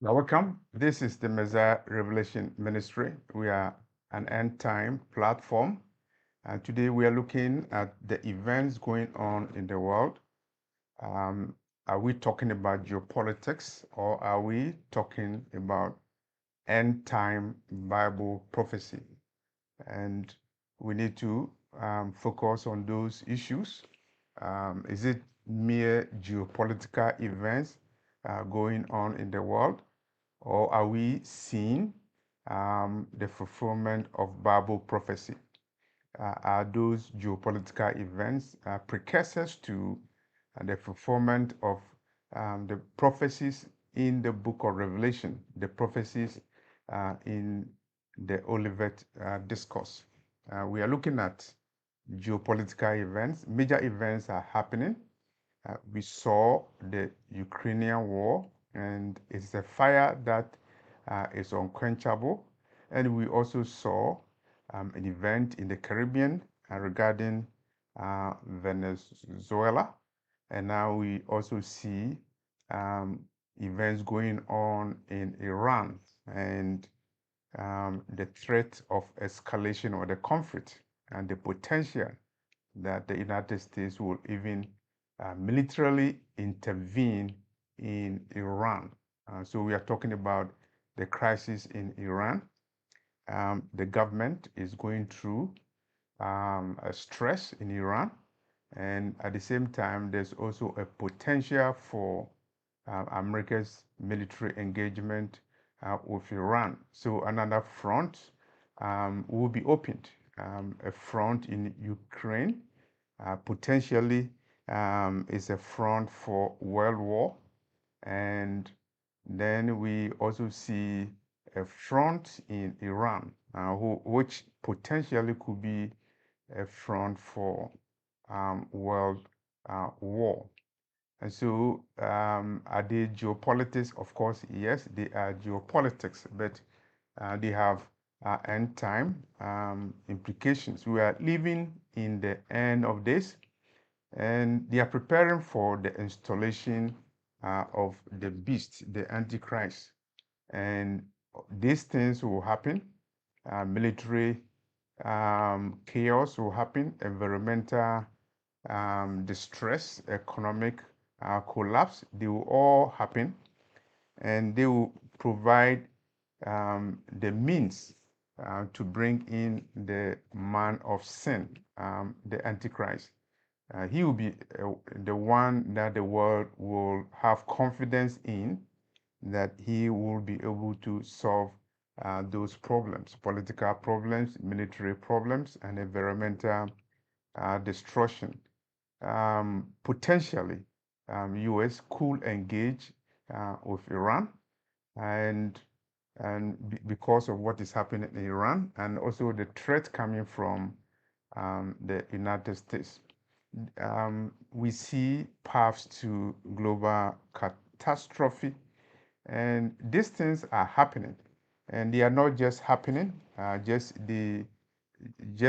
Now, welcome. This is the Messiah Revelation Ministry. We are an end time platform. And today we are looking at the events going on in the world. Um, are we talking about geopolitics or are we talking about end time Bible prophecy? And we need to focus on those issues. Is it mere geopolitical events going on in the world? Or are we seeing the fulfillment of Bible prophecy? Are those geopolitical events precursors to the fulfillment of the prophecies in the book of Revelation, the prophecies in the Olivet Discourse? We are looking at geopolitical events. Major events are happening. We saw the Ukrainian war, and it's a fire that is unquenchable. And we also saw an event in the Caribbean regarding Venezuela. And now we also see events going on in Iran and the threat of escalation or the conflict and the potential that the United States will even militarily intervene in Iran. So we are talking about the crisis in Iran. The government is going through a stress in Iran, and at the same time, there's also a potential for America's military engagement with Iran. So another front will be opened, a front in Ukraine, potentially is a front for world war. And then we also see a front in Iran, which potentially could be a front for world war. And so, are they geopolitics? Of course, yes, they are geopolitics, but they have end time implications. We are living in the end of this, and they are preparing for the installation of the beast, the Antichrist. And these things will happen. Military chaos will happen, environmental distress, economic collapse. They will all happen, and they will provide the means to bring in the man of sin, the Antichrist. He will be the one that the world will have confidence in, that he will be able to solve those problems, political problems, military problems, and environmental destruction. Potentially, U.S. could engage with Iran, and because of what is happening in Iran, and also the threat coming from the United States. We see paths to global catastrophe, and these things are happening, and they are not just happening just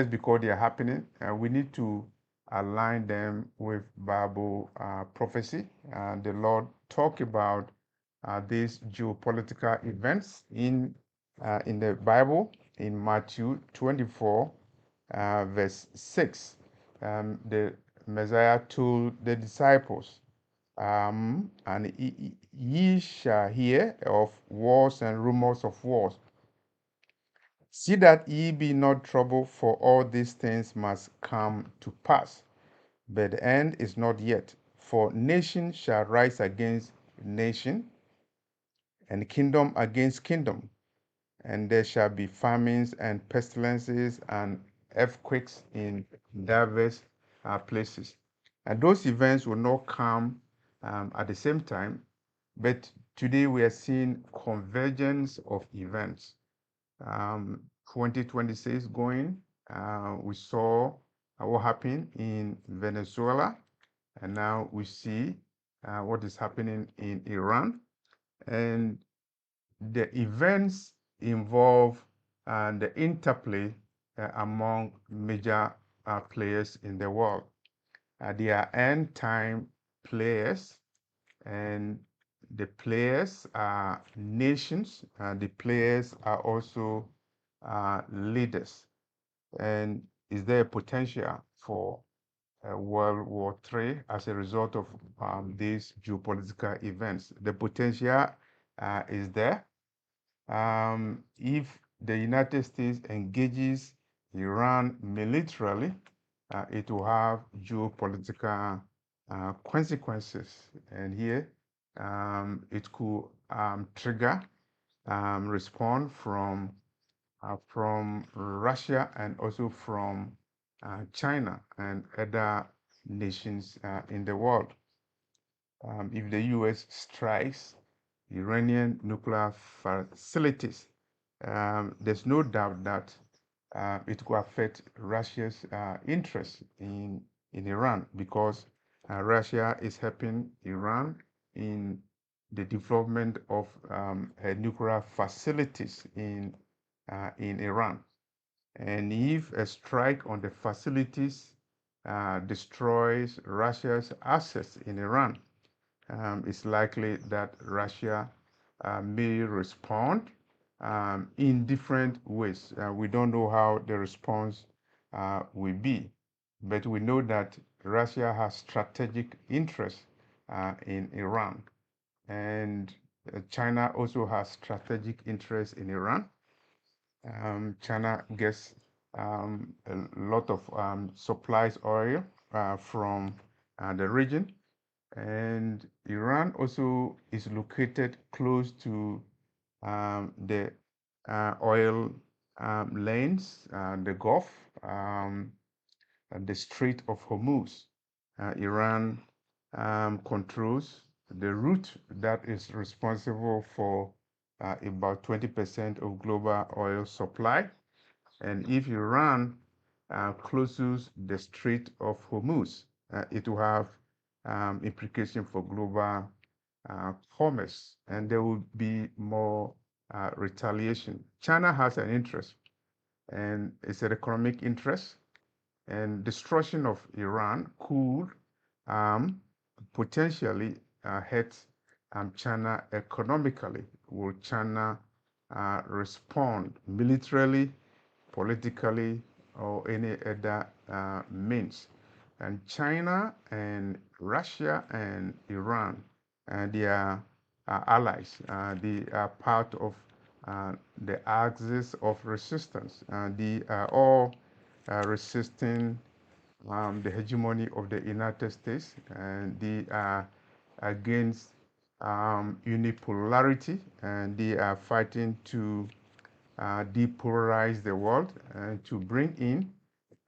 because they are happening. We need to align them with Bible prophecy. The Lord talked about these geopolitical events in the Bible in Matthew 24, verse 6. The Messiah told the disciples, and ye shall hear of wars and rumors of wars. See that ye be not troubled, for all these things must come to pass. But the end is not yet. For nation shall rise against nation, and kingdom against kingdom. And there shall be famines and pestilences and earthquakes in diverse places. And those events will not come at the same time, but today we are seeing convergence of events. 2026 going, we saw what happened in Venezuela, and now we see what is happening in Iran. And the events involve the interplay among major players in the world. They are end time players, and the players are nations, and the players are also leaders. And is there a potential for World War III as a result of these geopolitical events? The potential is there. If the United States engages Iran militarily, it will have geopolitical consequences. And here, it could trigger response from Russia and also from China and other nations in the world. If the US strikes Iranian nuclear facilities, there's no doubt that it could affect Russia's interest in Iran, because Russia is helping Iran in the development of nuclear facilities in Iran. And if a strike on the facilities destroys Russia's assets in Iran, it's likely that Russia may respond in different ways. We don't know how the response will be, but we know that Russia has strategic interests in Iran, and China also has strategic interests in Iran. China gets a lot of supplies oil from the region, and Iran also is located close to the oil lanes, the Gulf, the Strait of Hormuz. Iran controls the route that is responsible for about 20% of global oil supply. And if Iran closes the Strait of Hormuz, it will have implication for global commerce, and there will be more retaliation. China has an interest, and it's an economic interest, and destruction of Iran could potentially hurt China economically. Will China respond militarily, politically, or any other means? And China and Russia and Iran, they are allies. They are part of the axis of resistance. They are all resisting the hegemony of the United States, and they are against unipolarity, and they are fighting to depolarize the world and to bring in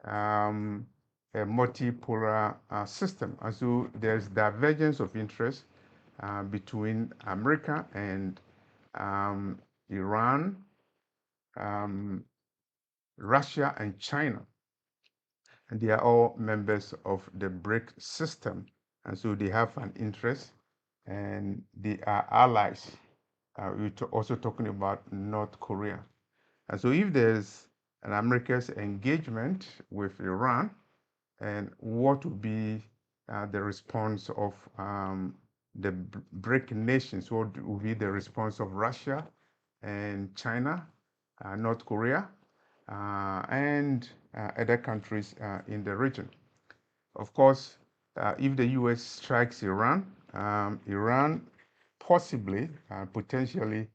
a multipolar system. And so there's divergence of interest between America and Iran, Russia, and China. And they are all members of the BRIC system. And so they have an interest, and they are allies. We're also talking about North Korea. And so if there's an America's engagement with Iran, and what would be the response of the BRIC nations? What would be the response of Russia and China, North Korea, and other countries in the region? Of course, if the US strikes Iran, Iran possibly, potentially,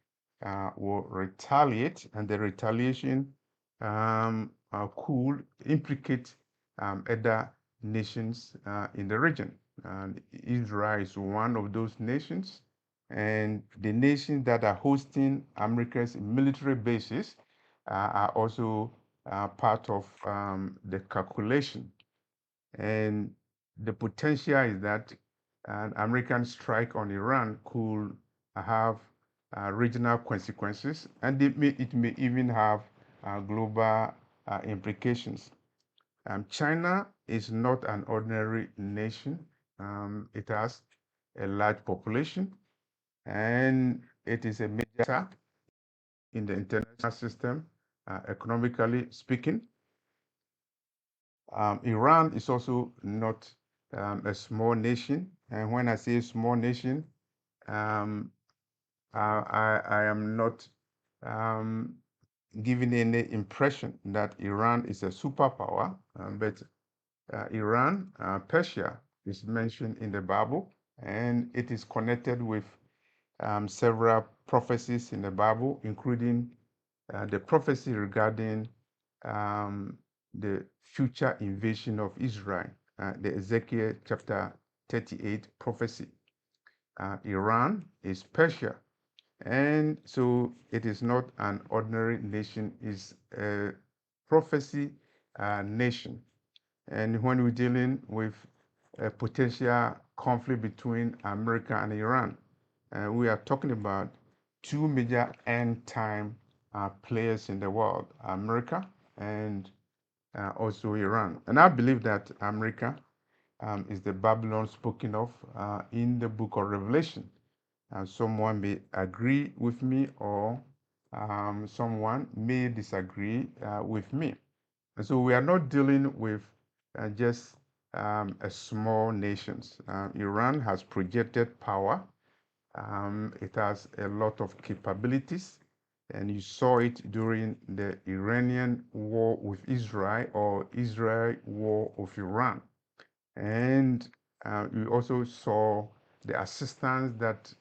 will retaliate, and the retaliation could implicate other nations in the region. And Israel is one of those nations, and the nations that are hosting America's military bases are also part of the calculation. And the potential is that an American strike on Iran could have regional consequences, and it may even have global implications. China is not an ordinary nation. It has a large population, and it is a major in the international system, economically speaking. Iran is also not a small nation, and when I say small nation, um, I am not giving any impression that Iran is a superpower, but Iran, Persia is mentioned in the Bible, and it is connected with several prophecies in the Bible, including the prophecy regarding um, the future invasion of Israel, the Ezekiel chapter 38 prophecy. Iran is Persia, and so it is not an ordinary nation, it's a prophecy nation. And when we're dealing with a potential conflict between America and Iran, we are talking about two major end time players in the world, America and also Iran. And I believe that America is the Babylon spoken of in the book of Revelation. Someone may agree with me, or someone may disagree with me. And so we are not dealing with just a small nations. Iran has projected power. It has a lot of capabilities, and you saw it during the Iranian war with Israel, or Israel war with Iran. And we also saw the assistance that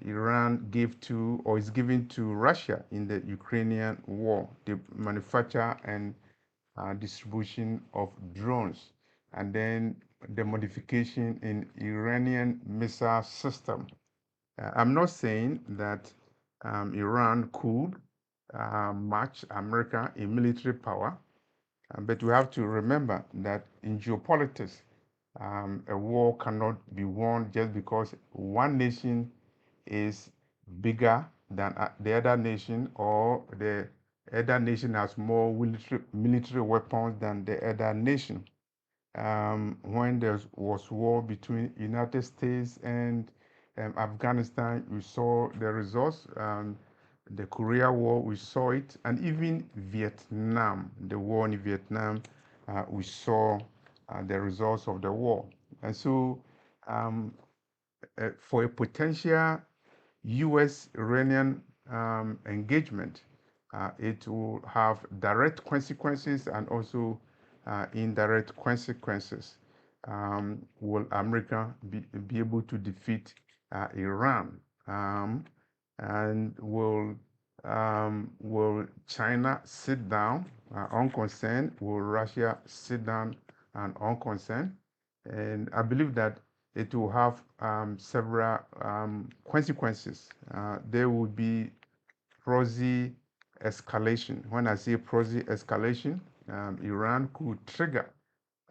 Iran gave to, or is giving to, Russia in the Ukrainian war, the manufacture and distribution of drones, and then the modification in Iranian missile system. I'm not saying that Iran could match America in military power, but we have to remember that in geopolitics, a war cannot be won just because one nation is bigger than the other nation, or the other nation has more military weapons than the other nation. When there was war between United States and Afghanistan, we saw the results. The Korea War, we saw it, and even Vietnam, the war in Vietnam, we saw the results of the war. And so, for a potential U.S.-Iranian engagement, it will have direct consequences and also indirect consequences. Will America be able to defeat Iran? And will China sit down unconcerned? Will Russia sit down and unconcerned? And I believe that it will have several consequences. There will be prosy escalation. When I say prosy escalation, Iran could trigger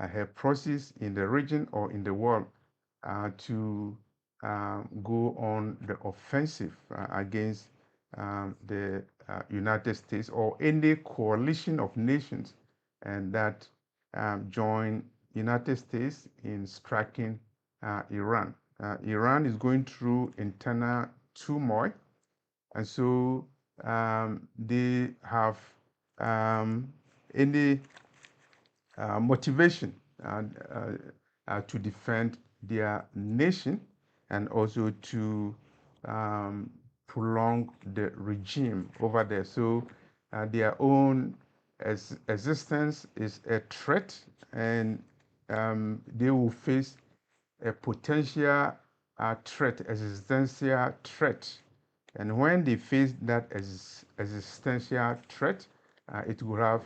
a process in the region or in the world to go on the offensive against the United States or any coalition of nations, and that join United States in striking Iran. Iran is going through internal turmoil, and so they have any motivation to defend their nation, and also to prolong the regime over there. So their own existence is a threat, and they will face a potential threat, existential threat. And when they face that existential threat, it will have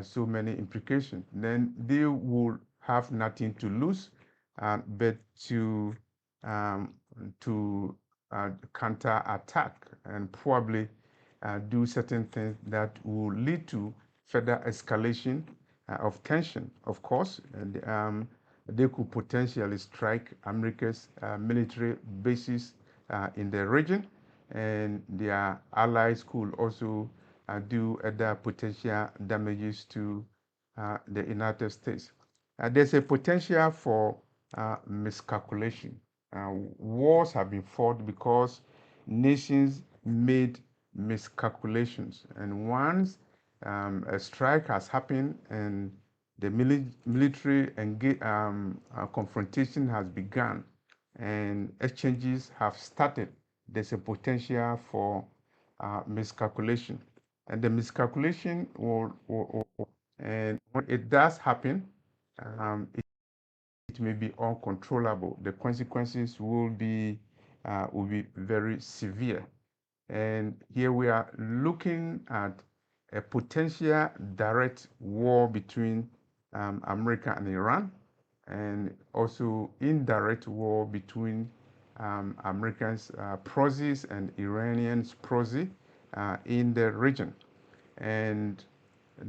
so many implications. Then they will have nothing to lose, but um, to counter attack, and probably do certain things that will lead to further escalation of tension. Of course, and, they could potentially strike America's military bases in the region, and their allies could also do other potential damages to the United States. There's a potential for miscalculation. Wars have been fought because nations made miscalculations, and once a strike has happened and the military confrontation has begun and exchanges have started, there's a potential for miscalculation. And the miscalculation and when it does happen, it may be uncontrollable. The consequences will be very severe. And here we are looking at a potential direct war between America and Iran, and also indirect war between Americans' proxies and Iranians' proxy in the region. And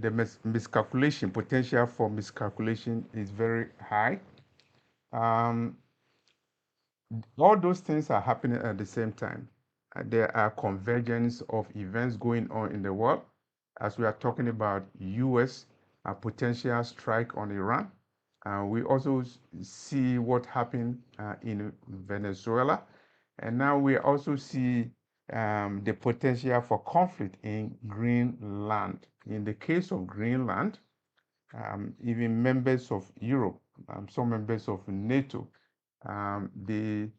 the miscalculation, potential for miscalculation is very high. All those things are happening at the same time. There are convergence of events going on in the world. As we are talking about U.S. Potential strike on Iran, we also see what happened in Venezuela, and now we also see the potential for conflict in Greenland. In the case of Greenland, even members of Europe, some members of NATO, um, they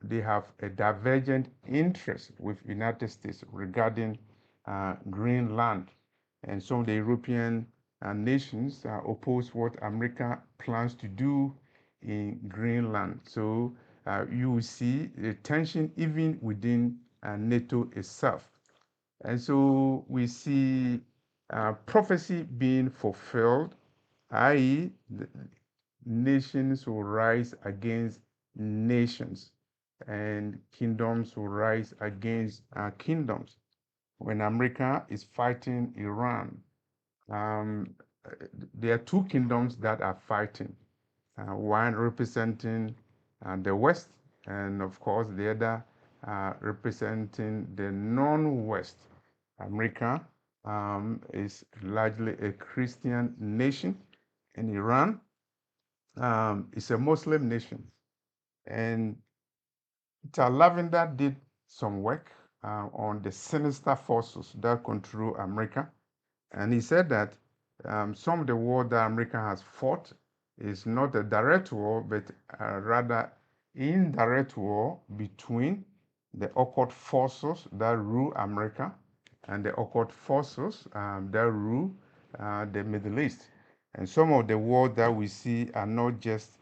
they have a divergent interest with United States regarding Greenland, and some of the European nations oppose what America plans to do in Greenland. So you will see the tension even within NATO itself. And so we see prophecy being fulfilled, i.e., nations will rise against nations, and kingdoms will rise against kingdoms. When America is fighting Iran, um, there are two kingdoms that are fighting, one representing the West, and of course, the other representing the non-West. America is largely a Christian nation, and Iran is a Muslim nation. And Peter Lavender did some work on the sinister forces that control America. And he said that some of the war that America has fought is not a direct war, but rather indirect war between the occult forces that rule America and the occult forces that rule the Middle East. And some of the wars that we see are not just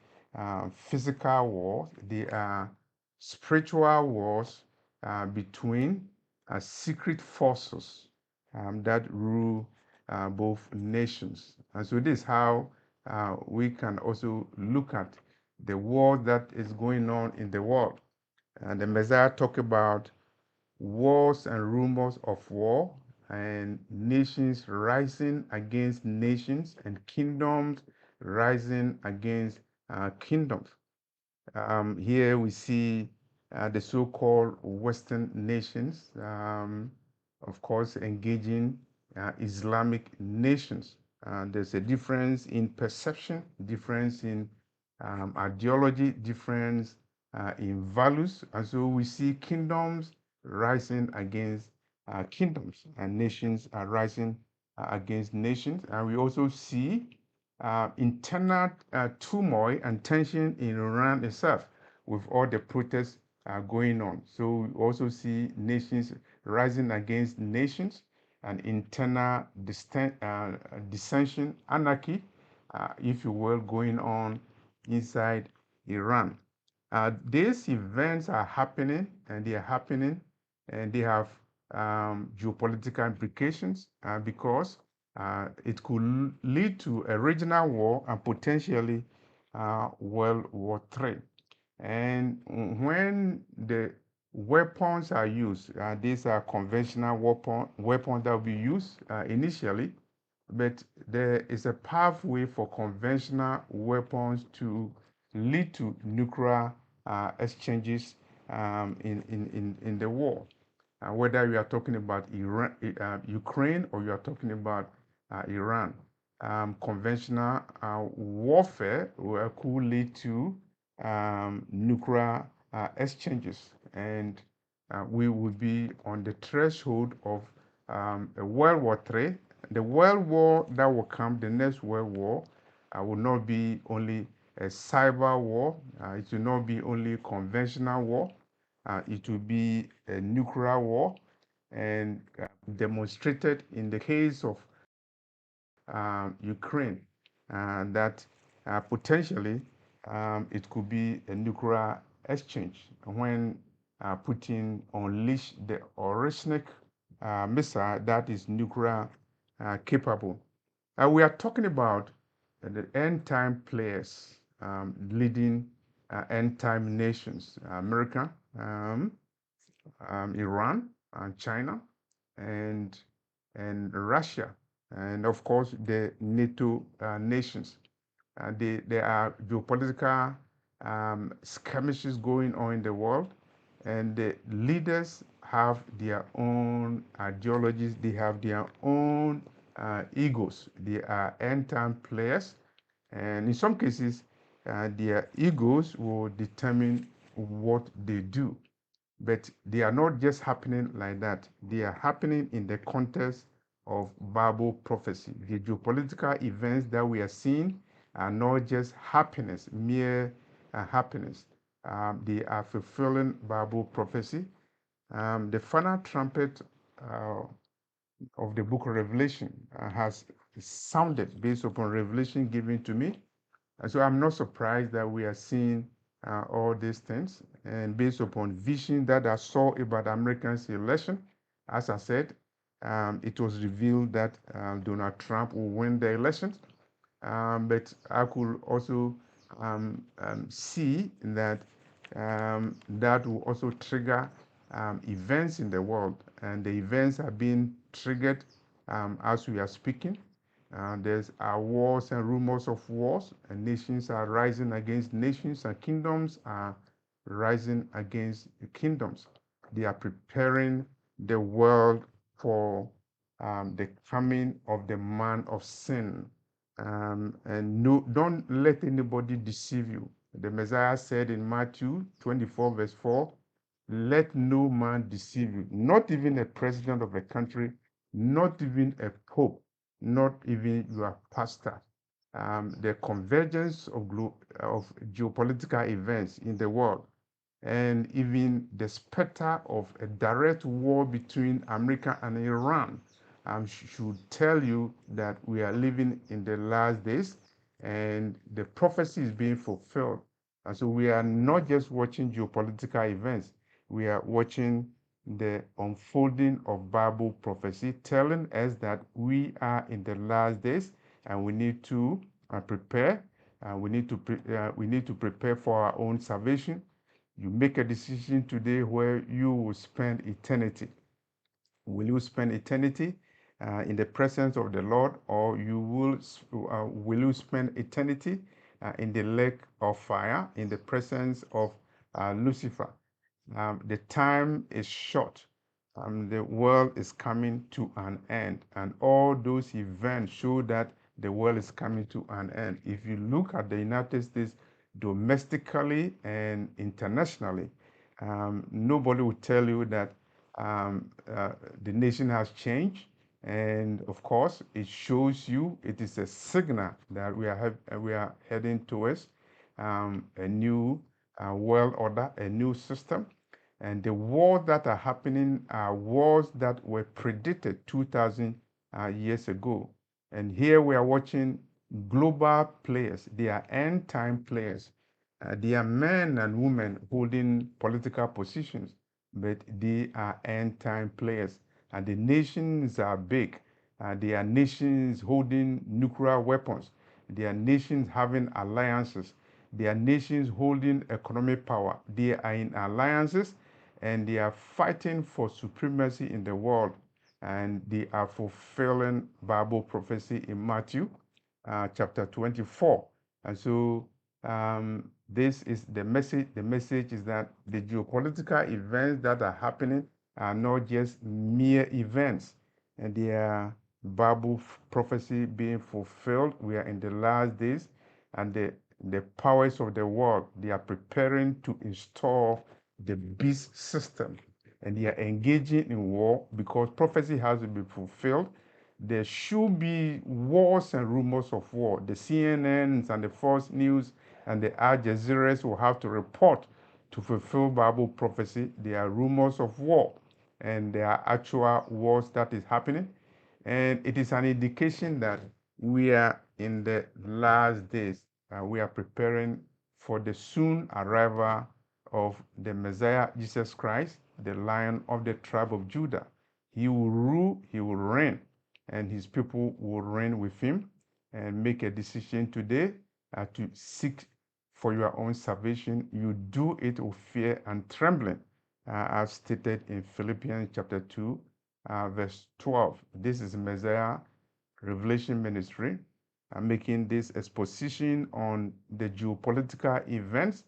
physical wars, they are spiritual wars between secret forces that rule both nations. And so this is how we can also look at the war that is going on in the world. And the Messiah talked about wars and rumors of war, and nations rising against nations, and kingdoms rising against kingdoms. Here we see the so-called Western nations, of course, engaging Islamic nations. There's a difference in perception, difference in ideology, difference in values. And so we see kingdoms rising against kingdoms, and nations are rising against nations. And we also see internal turmoil and tension in Iran itself, with all the protests going on. So we also see nations rising against nations, and internal dissension, anarchy, if you will, going on inside Iran. These events are happening, and they are happening, and they have geopolitical implications because it could lead to a regional war and potentially World War III. And when the weapons are used, these are conventional weapons that will be used initially, but there is a pathway for conventional weapons to lead to nuclear exchanges in the war. Whether you are talking about Ukraine, or you are talking about Iran. Conventional warfare could lead to nuclear exchanges, and we will be on the threshold of a World War III. The world war that will come, the next world war, will not be only a cyber war, it will not be only conventional war, it will be a nuclear war, and demonstrated in the case of Ukraine that potentially it could be a nuclear exchange when Putin unleashed the Orishnik missile that is nuclear capable. We are talking about the end time players leading end time nations, America, Iran, and China, and Russia, and of course the NATO nations. There are geopolitical skirmishes going on in the world, and the leaders have their own ideologies, they have their own egos. They are end-time players, and in some cases, their egos will determine what they do. But they are not just happening like that. They are happening in the context of Bible prophecy. The geopolitical events that we are seeing are not just happiness, mere happiness. They are fulfilling Bible prophecy. The final trumpet of the book of Revelation has sounded based upon revelation given to me. And so I'm not surprised that we are seeing all these things. And based upon vision that I saw about Americans' election, as I said, it was revealed that Donald Trump will win the elections. But I could also see that that will also trigger events in the world, and the events are being triggered as we are speaking. There's wars and rumors of wars, and nations are rising against nations, and kingdoms are rising against kingdoms. They are preparing the world for the coming of the man of sin. And no, don't let anybody deceive you. The Messiah said in Matthew 24, verse 4, let no man deceive you, not even a president of a country, not even a pope, not even your pastor. The convergence of geopolitical events in the world, and even the specter of a direct war between America and Iran should tell you that we are living in the last days, and the prophecy is being fulfilled. And so we are not just watching geopolitical events, we are watching the unfolding of Bible prophecy, telling us that we are in the last days, and we need to prepare. We need to prepare for our own salvation. You make a decision today where you will spend eternity. Will you spend eternity in the presence of the Lord, or will you spend eternity in the lake of fire in the presence of Lucifer? The time is short. The world is coming to an end, and all those events show that the world is coming to an end. If you look at the United States domestically and internationally, nobody will tell you that the nation has changed. And of course, it shows you, it is a signal that we are heading towards a new world order, a new system. And the wars that are happening are wars that were predicted 2,000 years ago. And here we are watching global players. They are end time players. They are men and women holding political positions, but they are end time players. And the nations are big. They are nations holding nuclear weapons. They are nations having alliances. They are nations holding economic power. They are in alliances, and they are fighting for supremacy in the world. And they are fulfilling Bible prophecy in Matthew chapter 24. And so this is the message. The message is that the geopolitical events that are happening are not just mere events, and they are Bible prophecy being fulfilled. We are in the last days, and the powers of the world, they are preparing to install the beast system, and they are engaging in war because prophecy has to be fulfilled. There should be wars and rumors of war. The CNNs and the Fox News and the Al Jazeera's will have to report to fulfill Bible prophecy. There are rumors of war, and there are actual wars that is happening. And it is an indication that we are in the last days. We are preparing for the soon arrival of the Messiah, Jesus Christ, the Lion of the tribe of Judah. He will rule, he will reign, and his people will reign with him. And make a decision today to seek for your own salvation. You do it with fear and trembling, as stated in Philippians chapter 2, verse 12. This is Messiah Revelation Ministry. I'm making this exposition on the geopolitical events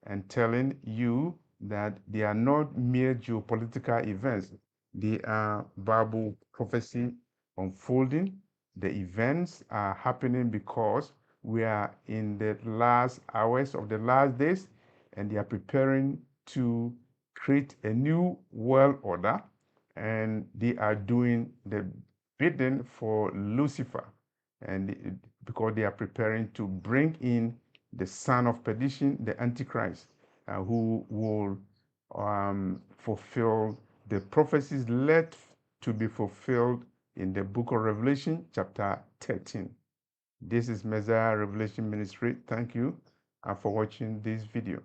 and telling you that they are not mere geopolitical events. They are Bible prophecy unfolding. The events are happening because we are in the last hours of the last days, and they are preparing to create a new world order, and they are doing the bidding for Lucifer, and because they are preparing to bring in the son of perdition, the Antichrist, who will fulfill the prophecies led to be fulfilled in the book of Revelation, chapter 13. This is Messiah Revelation Ministry. Thank you for watching this video.